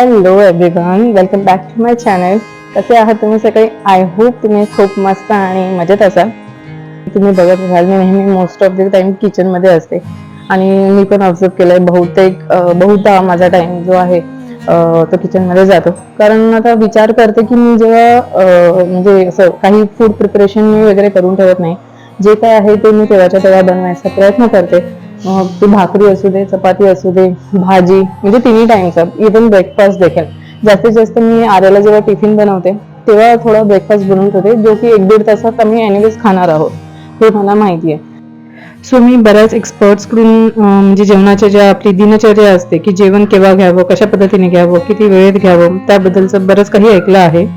Hello everyone, welcome back to my channel. कसे आहात तुम्ही सगळे? आय होप तुम्ही खूप मस्त आणि मजेत असाल. तुम्ही बघत असाल मी नेहमी मोस्ट ऑफ द टाइम किचनमध्ये असते आणि मी पण ऑब्झर्व केलंय बहुधा माझा टाइम जो आहे तो किचनमध्ये जातो. कारण आता विचार करते की मी जेव्हा म्हणजे असं काही फूड प्रिपरेशन मी वगैरे करून ठेवत नाही. जे काय आहे ते मी तेव्हाच्या तेव्हा बनवायचा प्रयत्न करते. मग ती भाकरी असू दे, चपाती असू दे, भाजी, म्हणजे तिन्ही टाइमचा, इव्हन ब्रेकफास्ट देखील. जास्तीत जास्त मी आर्याला जेव्हा टिफिन बनवते तेव्हा थोडा ब्रेकफास्ट बनवून ठेवते, जो की 1-1.5 तासात आम्ही एनिवेज खाणार आहोत, हे मला माहिती आहे. सो मी बऱ्याच एक्सपर्ट्सकडून म्हणजे जेवणाच्या ज्या आपली दिनचर्या असते की जेवण केव्हा घ्यावं, कशा पद्धतीने घ्यावं, किती वेळेत घ्यावं, त्याबद्दलचं बरंच काही ऐकलं आहे.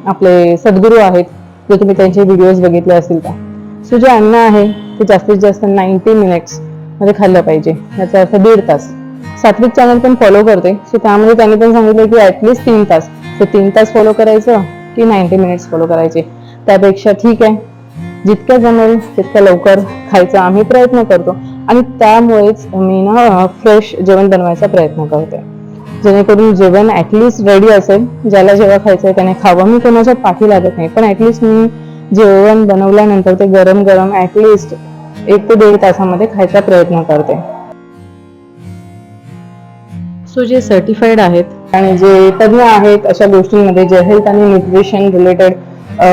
आपले सद्गुरू आहेत, जे तुम्ही त्यांचे व्हिडिओज बघितले असतील का. सो जे अन्न आहे ते जास्तीत जास्त 90 मिनिट्स मध्ये खाल्लं पाहिजे, याचा अर्थ 1.5 तास. सात्विक चॅनल पण फॉलो करते, सो त्यामध्ये त्यांनी पण सांगितलं की ऍटलीस्ट 3 तास. तर 3 तास फॉलो करायचं की 90 मिनिट्स फॉलो करायचे, त्यापेक्षा ठीक आहे जितक्या जमेल तितक्या लवकर खायचा आम्ही प्रयत्न करतो. आणि त्यामुळेच मी ना फ्रेश जेवण बनवायचा प्रयत्न करते, जेणेकरून जेवण ऍटलीस्ट रेडी असेल. ज्याला जेव्हा खायचंय त्याने खावं, मी कोणाच्या पाठी लागत नाही, पण ऍटलीस्ट मी जेवण बनवल्यानंतर ते गरम गरम ऍटलीस्ट 1 ते 1.5 तासामध्ये खायचा प्रयत्न करते. सो जे सर्टिफाईड आहेत आणि जे तज्ञ आहेत अशा गोष्टींमध्ये, जे हेल्थ आणि न्यूट्रिशन रिलेटेड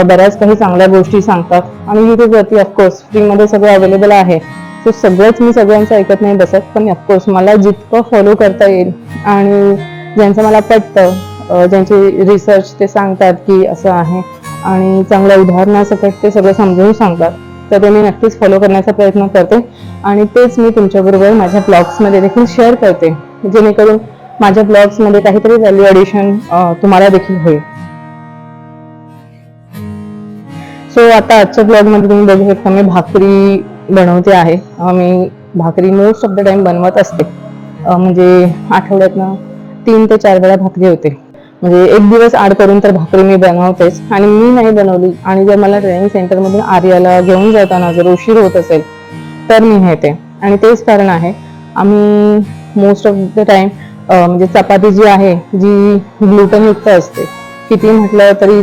बऱ्याच काही चांगल्या गोष्टी सांगतात आणि युट्यूबवरती ऑफकोर्स फ्रीमध्ये सगळं अवेलेबल आहे. सो सगळंच मी सगळ्यांचं ऐकत नाही बसत, पण ऑफकोर्स मला जितकं फॉलो करता येईल आणि ज्यांचं मला पटतं, ज्यांचे रिसर्च ते सांगतात की असं आहे आणि चांगल्या उदाहरणासकट ते सगळं समजावून सांगतात, तर ते मी नक्कीच फॉलो करण्याचा प्रयत्न करते. आणि तेच मी तुमच्याबरोबर माझ्या ब्लॉग्समध्ये देखील शेअर करते, जेणेकरून माझ्या ब्लॉग्समध्ये काहीतरी व्हॅल्यू ॲडिशन तुम्हाला देखील होईल. सो आता आजच्या ब्लॉगमध्ये तुम्ही बघू शकता मी भाकरी बनवते आहे. मी भाकरी मोस्ट ऑफ द टाइम बनवत असते, म्हणजे आठवड्यातनं 3 ते 4 वेळा भाकरी होते. म्हणजे एक दिवस आड करून तर भाकरी मी बनवतेच. आणि मी नाही बनवली आणि जर मला ट्रेनिंग सेंटरमधून आर्याला घेऊन जाताना जर उशीर होत असेल तर मी नेते. आणि तेच कारण आहे, आम्ही मोस्ट ऑफ द टाइम म्हणजे चपाती जी आहे जी ग्लुटनयुक्त असते, किती म्हटलं तरी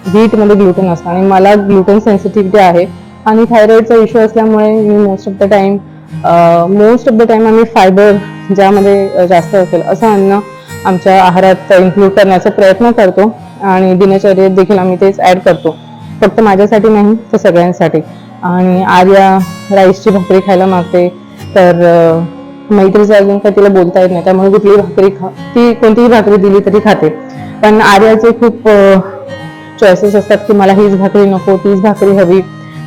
व्हीटमध्ये ग्लुटन असतं आणि मला ग्लुटन सेन्सिटिव्हिटी आहे आणि थायरॉइडचा इश्यू असल्यामुळे मी मोस्ट ऑफ द टाइम आम्ही फायबर ज्यामध्ये जास्त असेल असं अन्न आमच्या आहारात इन्क्लूड करण्याचा प्रयत्न करतो आणि दिनचर्येत देखील आम्ही तेच ऍड करतो. फक्त माझ्यासाठी नाही तर सगळ्यांसाठी. आणि आर्या राईसची भाकरी खायला मागते, तर मैत्रीचं अजून काही तिला बोलता येत नाही, त्यामुळे ती कोणतीही भाकरी दिली तरी खाते. पण आर्याचे खूप चॉईसेस असतात की मला हीच भाकरी नको, तीच भाकरी हवी.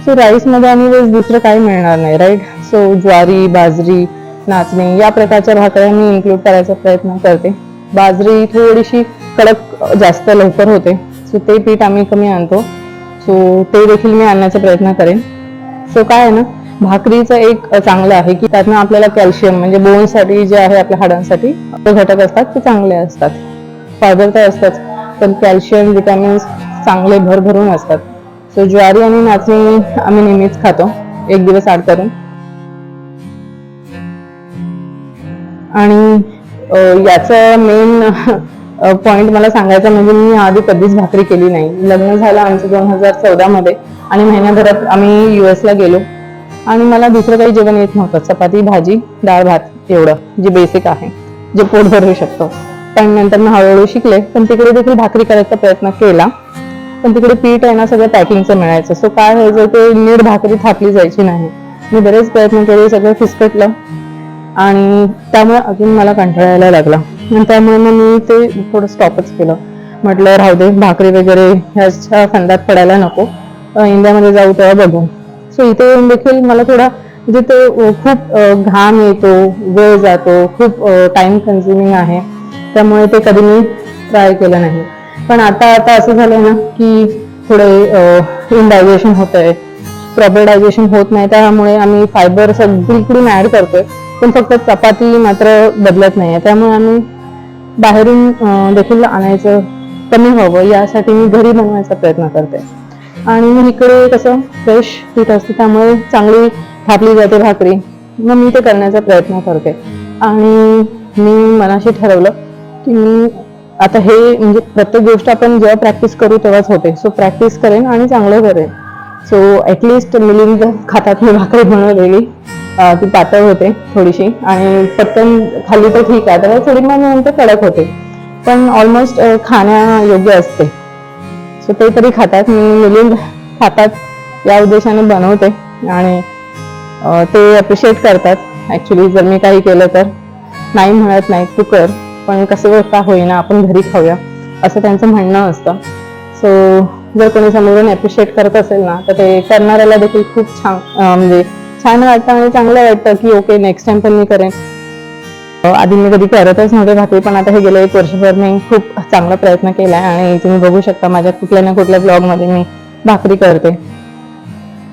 सो राईसमध्ये आणि दुसरं काही मिळणार नाही, राईट. सो ज्वारी, बाजरी, नाचणी या प्रकारच्या भाकऱ्या मी इन्क्लूड करायचा प्रयत्न करते. बाजरी थोडीशी कडक जास्त लवकर होते, सो ते पीठ आम्ही कमी आणतो, सो ते देखील मी आणण्याचा प्रयत्न करेन. सो काय आहे ना, भाकरीचं एक चांगलं आहे की त्यातनं आपल्याला कॅल्शियम, म्हणजे बोनसाठी जे आहे आपल्या हाडांसाठी घटक असतात ते चांगले असतात. फायबर तर असतंच, पण कॅल्शियम, विटॅमिन्स चांगले भरभरून असतात. सो ज्वारी आणि नाचणी आम्ही नेहमीच खातो, एक दिवस आड करून. आणि याचं मेन पॉइंट मला सांगायचं म्हणजे मी आधी कधीच भाकरी केली नाही. लग्न झालं आमचं 2014 मध्ये आणि महिन्याभरात आम्ही US ला गेलो आणि मला दुसरं काही जेवण येत नव्हतं. चपाती, भाजी, डाळ, भात एवढं जे बेसिक आहे, जे पोट भरू शकतो. पण नंतर मी हळूहळू शिकले, पण तिकडे देखील भाकरी करायचा प्रयत्न केला, पण तिकडे पीठ आहे ना सगळं पॅकिंगचं मिळायचं. सो काय व्हायचं, ते नीट भाकरी थापली जायची नाही. मी बरेच प्रयत्न केले, सगळं फिसकटलं आणि त्यामुळे अजून मला कंटाळायला लागला. आणि त्यामुळे मग मी ते थोडं स्टॉपच केलं. म्हटलं राहू दे, भाकरी वगैरे ह्याच्या फंदात पडायला नको, इंडियामध्ये जाऊ तेव्हा बघू. सो इथे येऊन देखील मला थोडा म्हणजे तो खूप घाम येतो, वेळ जातो, खूप टाइम कन्झ्युमिंग आहे, त्यामुळे ते कधी मी ट्राय केलं नाही. पण आता असं झालंय ना की थोडे इनडायजेशन होत आहे, प्रॉपर डायजेशन होत नाही, त्यामुळे आम्ही फायबर सगळीकडून ऍड करतोय, पण फक्त चपाती मात्र बदलत नाहीये. त्यामुळे आम्ही बाहेरून देखील आणायचं कमी व्हावं यासाठी मी घरी बनवायचा प्रयत्न करते. आणि मग इकडे कसं फ्रेश पीठ असतं, त्यामुळे चांगली थापली जाते भाकरी, मग मी ते करण्याचा प्रयत्न करते. आणि मी मनाशी ठरवलं की मी आता हे म्हणजे प्रत्येक गोष्ट आपण जेव्हा प्रॅक्टिस करू तेव्हाच होते. सो प्रॅक्टिस करेन आणि चांगलं करेन. सो ऍटलिस्ट मिलिंद खातात मी भाकरी बनवलेली, ती पातळ होते थोडीशी आणि पटकन खाली तर ठीक आहे, तर थोडी मग नंतर कडक होते, पण ऑलमोस्ट खाण्यायोग्य असते. सो ते तरी खातात, मी मिलिंद खातात या उद्देशाने बनवते आणि ते अप्रिशिएट करतात. ऍक्च्युली जर मी काही केलं तर नाही म्हणत नाही तू कर, पण कसं का होईना आपण घरी खाऊया असं त्यांचं म्हणणं असतं. सो जर कोणी समोरून अप्रिशिएट करत असेल ना, तर ते करणाऱ्याला देखील खूप छान म्हणजे छान वाटतं आणि चांगलं वाटतं की ओके नेक्स्ट टाइम पण मी करेन. आधी मी कधी करतच नव्हते भाकरी, पण आता हे गेले 1 वर्षभर मी खूप चांगला प्रयत्न केलाय आणि तुम्ही बघू शकता माझ्या कुठल्या ना कुठल्या ब्लॉग मध्ये मी भाकरी करते.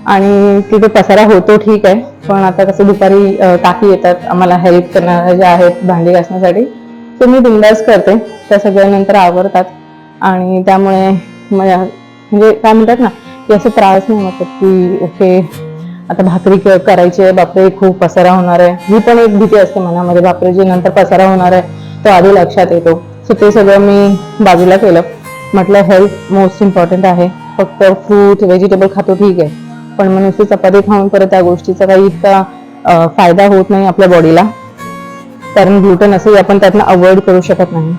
आणि तिथे पसारा होतो ठीक आहे, पण आता कसं दुपारी काकी येतात आम्हाला हेल्प करणाऱ्या ज्या आहेत भांडी घासण्यासाठी, तर मी बिंदास करते. त्या सगळ्यानंतर आवरतात आणि त्यामुळे म्हणजे काय म्हणतात ना की असं त्रास नाही वाटत की ओके आता भाकरी करायची आहे, बापरे खूप पसारा होणार आहे. ही पण एक भीती असते मनामध्ये, बापरे जे नंतर पसारा होणार आहे तो आधी लक्षात येतो. सो ते सगळं मी बाजूला केलं. म्हटलं हेल्थ मोस्ट इम्पॉर्टंट आहे. फक्त फ्रूट व्हेजिटेबल खातो ठीक आहे, पण मग नुसती चपाती खाऊन परत त्या गोष्टीचा काही इतका फायदा होत नाही आपल्या बॉडीला, कारण ग्लुटन असंही आपण त्यातनं अवॉइड करू शकत नाही.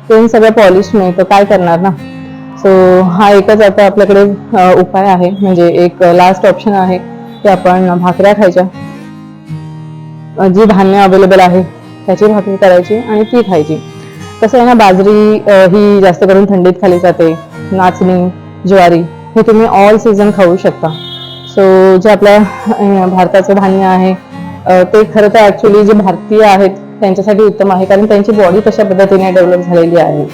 ते सगळं पॉलिश नाही तर काय करणार ना. सो हा एकच आता आपल्याकडे उपाय आहे, म्हणजे एक लास्ट ऑप्शन आहे की आपण भाकऱ्या खायच्या. जी धान्य अवेलेबल आहे त्याची भाकरी करायची आणि ती खायची. कसं आहे ना, बाजरी ही जास्त करून थंडीत खाली जाते, नाचणी ज्वारी हे तुम्ही ऑल सीझन खाऊ शकता. सो जे आपल्या भारताचं धान्य आहे ते खरं तर ऍक्च्युली जे भारतीय आहेत त्यांच्यासाठी उत्तम आहे, कारण त्यांची बॉडी तशा पद्धतीने डेव्हलप झालेली आहे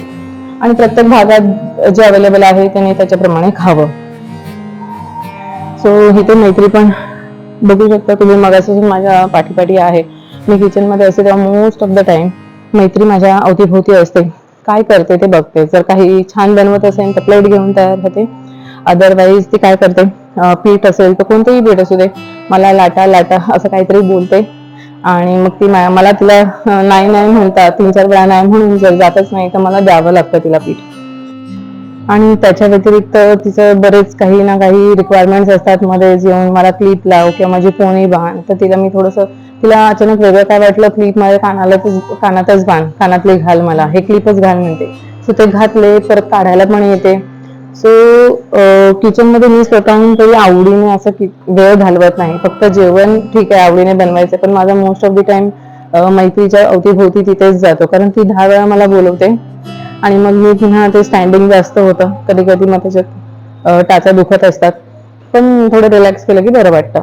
आणि प्रत्येक भागात जे अवेलेबल आहे त्यांनी त्याच्याप्रमाणे खावं. सो इथे मैत्री पण बघू शकता तुम्ही, मगापासून माझ्या पाठीपाठी आहे. मी किचन मध्ये असते तेव्हा मोस्ट ऑफ द टाइम मैत्री माझ्या अवतीभोवती असते, काय करते ते बघते. जर काही छान बनवत असेल तर प्लेट घेऊन तयार होते, अदरवाईज ती काय करते पीठ असेल तर कोणतंही पीठ असू दे मला लाटा लाटा असं काहीतरी बोलते आणि मग ती मला तिला नाही नाही म्हणता 3-4 वेळा नाही म्हणून जर जातच नाही तर मला द्यावं लागतं तिला पीठ. आणि त्याच्या व्यतिरिक्त तिचं बरेच काही ना काही रिक्वायरमेंट्स असतात, मध्ये येऊन मला क्लिप लाव किंवा माझी पोणी बांध, तर तिला मी थोडंसं तिला अचानक वेगळं काय वाटलं, क्लिप माझ्या कानातच बांध, कानातले घाल, मला हे क्लिपच घाल म्हणते. सो ते घातले परत काढायला पण येते. सो किचन मध्ये मी स्वतःहून काही आवडीने असं वेळ घालवत नाही. फक्त जेवण ठीक आहे आवडीने बनवायचं, पण माझा मोस्ट ऑफ द टाइम मैत्रीच्या अवतीभोवती तिथेच जातो, कारण ती 10 वेळा मला बोलवते आणि मग मी पुन्हा ते स्टँडिंग जास्त होतं, कधी कधी मग त्याच्यात टाचा दुखत असतात, पण थोडं रिलॅक्स केलं की बरं वाटतं.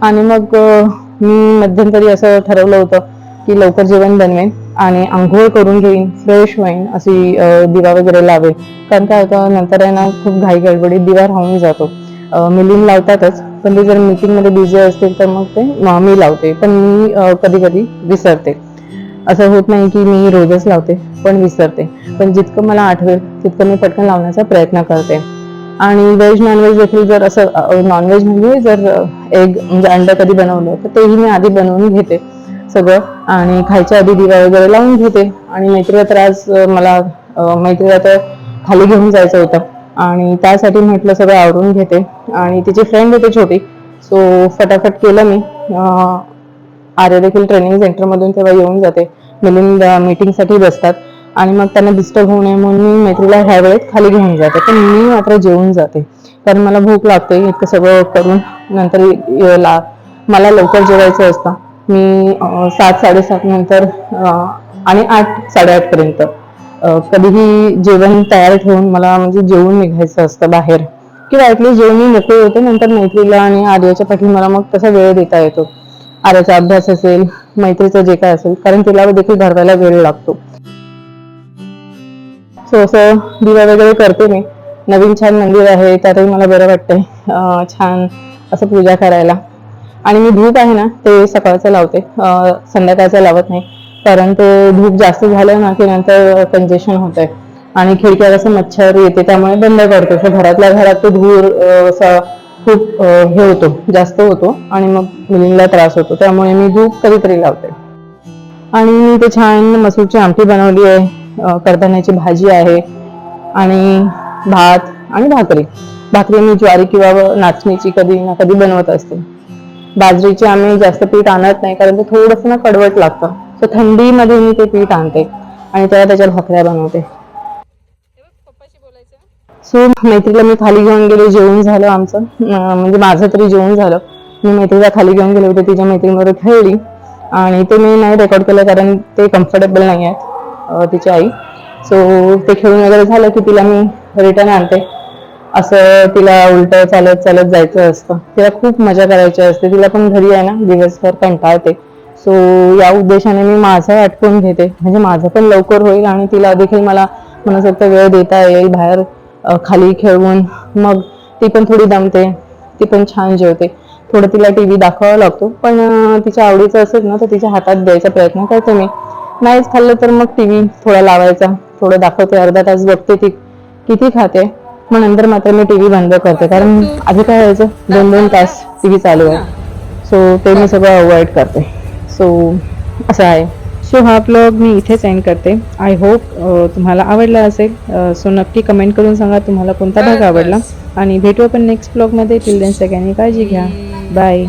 आणि मग मी मध्यंतरी असं ठरवलं होतं की लवकर जेवण बनवेन आणि आंघोळ करून घेईन, फ्रेश होईन, अशी दिवा वगैरे लावेन. कारण काय होतं नंतर आहे ना खूप घाई गडबडीत दिवा राहून जातो. मिलिंद लावतातच, पण ते जर मीटिंग मध्ये बिझी असतील तर मग ते मी लावते, पण मी कधी कधी विसरते. असं होत नाही की मी रोजच लावते, पण विसरते. पण जितकं मला आठवेल तितकं मी पटकन लावण्याचा प्रयत्न करते. आणि व्हेज नॉनव्हेज देखील जर असं नॉनव्हेज म्हणजे जर एग म्हणजे अंड कधी बनवलं तर तेही मी आधी बनवून घेते सगळं, आणि खायच्या आधी दिवा वगैरे लावून घेते. आणि मैत्रीला तर आज मैत्रीला तर खाली घेऊन जायचं होतं आणि त्यासाठी म्हटलं सगळं आवरून घेते. आणि तिची फ्रेंड होती छोटी, सो फटाफट केलं मी. आर्य देखील ट्रेनिंग सेंटर मधून तेव्हा येऊन जाते, मिलिंद मीटिंगसाठी बसतात आणि मग त्यांना डिस्टर्ब होऊ नये म्हणून मी मैत्रीला ह्या वेळेत खाली घेऊन जाते, पण मी मात्र जेवून जाते, कारण मला भूक लागते. इतकं सगळं करून नंतर मला लवकर जेवायचं असतं. मी 7-7:30 नंतर आणि 8-8:30 पर्यंत कधीही जेवण तयार ठेवून मला म्हणजे जेवून निघायचं असतं बाहेर, किंवा ऍटलीस्ट जेवून मी मोकळे होते. नंतर मैत्रीला आणि आर्याच्या पाठी मला मग तसा वेळ देता येतो. आर्याचा अभ्यास असेल, मैत्रीचं जे काय असेल, कारण तिला देखील घडवायला वेळ लागतो. सो असं दिवा वगैरे करते मी. नवीन छान मंदिर आहे त्यातही मला बरं वाटतंय छान असं पूजा करायला. आणि मी धूप आहे ना ते सकाळचं लावते, संध्याकाळचं लावत नाही, कारण ते धूप जास्त झालं ना की नंतर कंजेशन होतंय आणि खिडक्यात असं मच्छर येते, त्यामुळे बंद करतो. घरातल्या घरात तो धूर असा खूप हे होतो, जास्त होतो आणि मग मुलींना त्रास होतो, त्यामुळे मी धूप कधीतरी लावते. आणि ते छान मसूरची आमटी बनवली आहे, कडधान्याची भाजी आहे आणि भात आणि भाकरी. भाकरी मी ज्वारी किंवा नाचणीची कधी ना कधी बनवत असते. बाजरीचे आम्ही जास्त पीठ आणत नाही, कारण ते थोडंसं ना कडवट लागतं. सो थंडीमध्ये मी ते पीठ आणते आणि त्याच्या भाकऱ्या बनवते. सो मैत्रीला मी खाली घेऊन गेले, जेवण झालं आमचं, म्हणजे माझं तरी जेवण झालं. मी मैत्रीला खाली घेऊन गेले होते, तिच्या मैत्रिणीबरोबर खेळली आणि ते मी नाही रेकॉर्ड केलं कारण ते कम्फर्टेबल नाही आहे तिची आई. सो ते खेळून वगैरे झालं की तिला मी रिटर्न आणते. असं तिला उलट चालत चालत जायचं असतं. तिला खूप मजा करायची असते. तिला पण घरी आहे ना दिवसभर कंटाळते. सो या उद्देशाने मी माझं आटपून घेते, म्हणजे माझं पण लवकर होईल आणि तिला देखील मला मनसोक्त वेळ देता येईल बाहेर खाली खेळून. मग ती पण थोडी दमते, ती पण छान जेवते. थोडं तिला टीव्ही दाखवावा लागतो, पण तिच्या आवडीचं असेल ना तर तिच्या हातात द्यायचा प्रयत्न करते मी. नाहीच खाल्लं तर मग टीव्ही थोडा लावायचा, थोडं दाखवते, अर्धा तास बघते ती किती खाते. मग नंतर मात्र मी टीव्ही बंद करते, कारण आधी काय व्हायचं 2-2 तास टीव्ही चालू आहे. सो ते मी सगळं अवॉइड करते. सो असं आहे. सो हा ब्लॉग मी इथेच एंड करते. आय होप तुम्हाला आवडला असेल. सो नक्की कमेंट करून सांगा तुम्हाला कोणता भाग आवडला आणि भेटू आपण नेक्स्ट ब्लॉगमध्ये. टिल देन सगळ्यांनी काळजी घ्या. बाय.